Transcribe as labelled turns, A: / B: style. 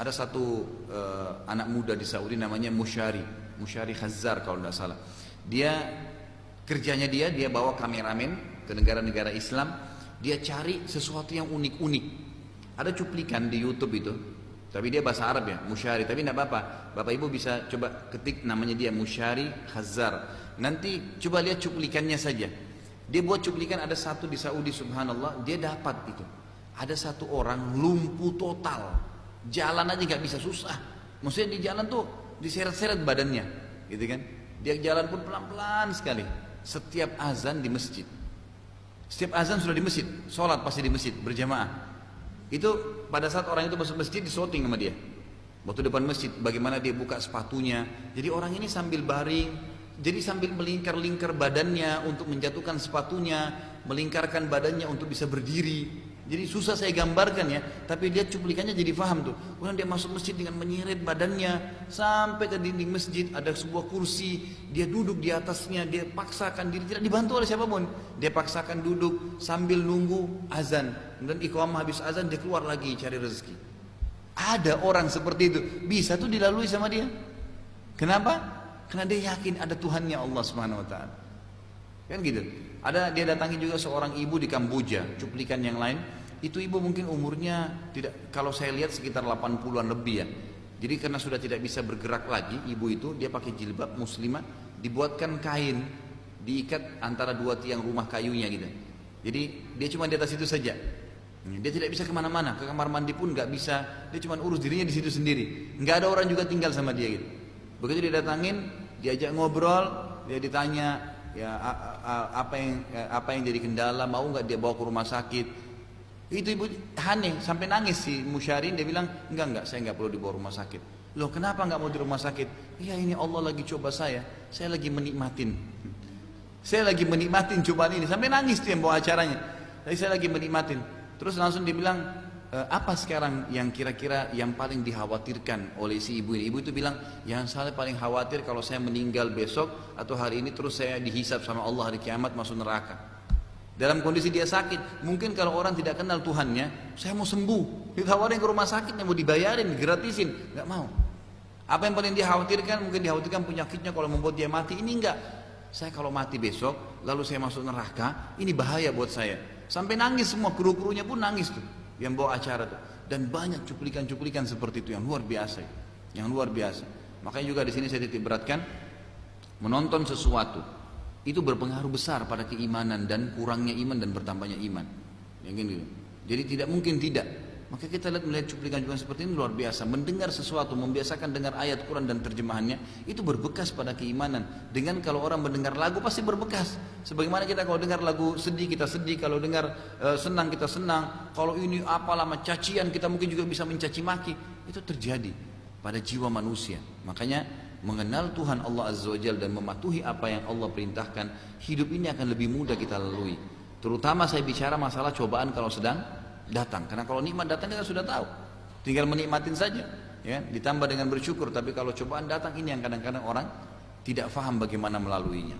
A: ada satu anak muda di Saudi namanya Mushari Khazzar kalau tidak salah. Dia kerjanya dia bawa kameramen ke negara-negara Islam, dia cari sesuatu yang unik-unik. Ada cuplikan di YouTube itu, tapi dia bahasa Arab ya, Mushari, tapi tidak apa-apa. Bapak Ibu bisa coba ketik namanya dia Mushari Khazzar. Nanti coba lihat cuplikannya saja. Dia buat cuplikan ada satu di Saudi, subhanallah, dia dapat itu. Ada satu orang lumpuh total, jalan aja nggak bisa, susah. Maksudnya di jalan tuh diseret-seret badannya, gitu kan? Dia jalan pun pelan-pelan sekali. Setiap azan di masjid, setiap azan sudah di masjid, sholat pasti di masjid berjamaah. Itu pada saat orang itu masuk masjid disoting sama dia. Waktu depan masjid, bagaimana dia buka sepatunya. Jadi orang ini sambil baring, jadi sambil melingkar-lingkar badannya untuk menjatuhkan sepatunya, melingkarkan badannya untuk bisa berdiri. Jadi susah saya gambarkan ya, tapi lihat cuplikannya jadi paham tuh. Kemudian dia masuk masjid dengan menyeret badannya sampai ke dinding masjid, ada sebuah kursi, dia duduk di atasnya, dia paksakan diri, tidak dibantu oleh siapapun. Dia paksakan duduk sambil nunggu azan. Kemudian iqamah, habis azan dia keluar lagi cari rezeki. Ada orang seperti itu, bisa tuh dilalui sama dia. Kenapa? Karena dia yakin ada Tuhannya Allah Subhanahu wa taala. Kan gitu. Ada dia datangi juga seorang ibu di Kamboja, cuplikan yang lain. Itu ibu mungkin umurnya tidak, kalau saya lihat sekitar 80-an lebih ya. Jadi karena sudah tidak bisa bergerak lagi, ibu itu dia pakai jilbab muslimah, dibuatkan kain, diikat antara dua tiang rumah kayunya gitu. Jadi dia cuma di atas itu saja. Dia tidak bisa kemana-mana, ke kamar mandi pun nggak bisa. Dia cuma urus dirinya di situ sendiri. Nggak ada orang juga tinggal sama dia gitu. Begitu dia datangin, diajak ngobrol, dia ditanya ya apa yang jadi kendala, mau nggak dia bawa ke rumah sakit. Itu ibu aneh sampai nangis si Musyarin, dia bilang enggak saya nggak perlu dibawa rumah sakit. Loh kenapa nggak mau di rumah sakit? Iya ini Allah lagi coba saya lagi menikmatin, cobaan ini, sampai nangis dia yang bawa acaranya. Jadi saya lagi menikmatin. Terus langsung dia bilang apa sekarang yang kira-kira yang paling dikhawatirkan oleh si ibu ini? Ibu itu bilang, yang saya paling khawatir kalau saya meninggal besok atau hari ini terus saya dihisab sama Allah hari kiamat masuk neraka. Dalam kondisi dia sakit, mungkin kalau orang tidak kenal Tuhannya, saya mau sembuh, ditawarin ke rumah sakit, mau dibayarin, gratisin, nggak mau. Apa yang paling dia khawatirkan? Mungkin dikhawatirkan penyakitnya kalau membuat dia mati. Ini enggak. Saya kalau mati besok, lalu saya masuk neraka, ini bahaya buat saya. Sampai nangis semua, kru-krunya pun nangis tuh, yang bawa acara tuh. Dan banyak cuplikan-cuplikan seperti itu yang luar biasa, yang luar biasa. Makanya juga di sini saya titik beratkan, menonton sesuatu itu berpengaruh besar pada keimanan dan kurangnya iman dan bertambahnya iman. Yang gitu. Jadi tidak mungkin tidak. Maka kita melihat cuplikan-cuplikan seperti ini luar biasa. Mendengar sesuatu, membiasakan dengar ayat Quran dan terjemahannya, itu berbekas pada keimanan. Dengan kalau orang mendengar lagu pasti berbekas. Sebagaimana kita kalau dengar lagu sedih kita sedih, kalau dengar senang kita senang. Kalau ini apalah cacian kita mungkin juga bisa mencaci maki. Itu terjadi pada jiwa manusia. Makanya mengenal Tuhan Allah Azza wa Jalla dan mematuhi apa yang Allah perintahkan, hidup ini akan lebih mudah kita lalui. Terutama saya bicara masalah cobaan kalau sedang datang. Karena kalau nikmat datang kita sudah tahu, tinggal menikmatin saja, ya, ditambah dengan bersyukur. Tapi kalau cobaan datang, ini yang kadang-kadang orang tidak faham bagaimana melaluinya.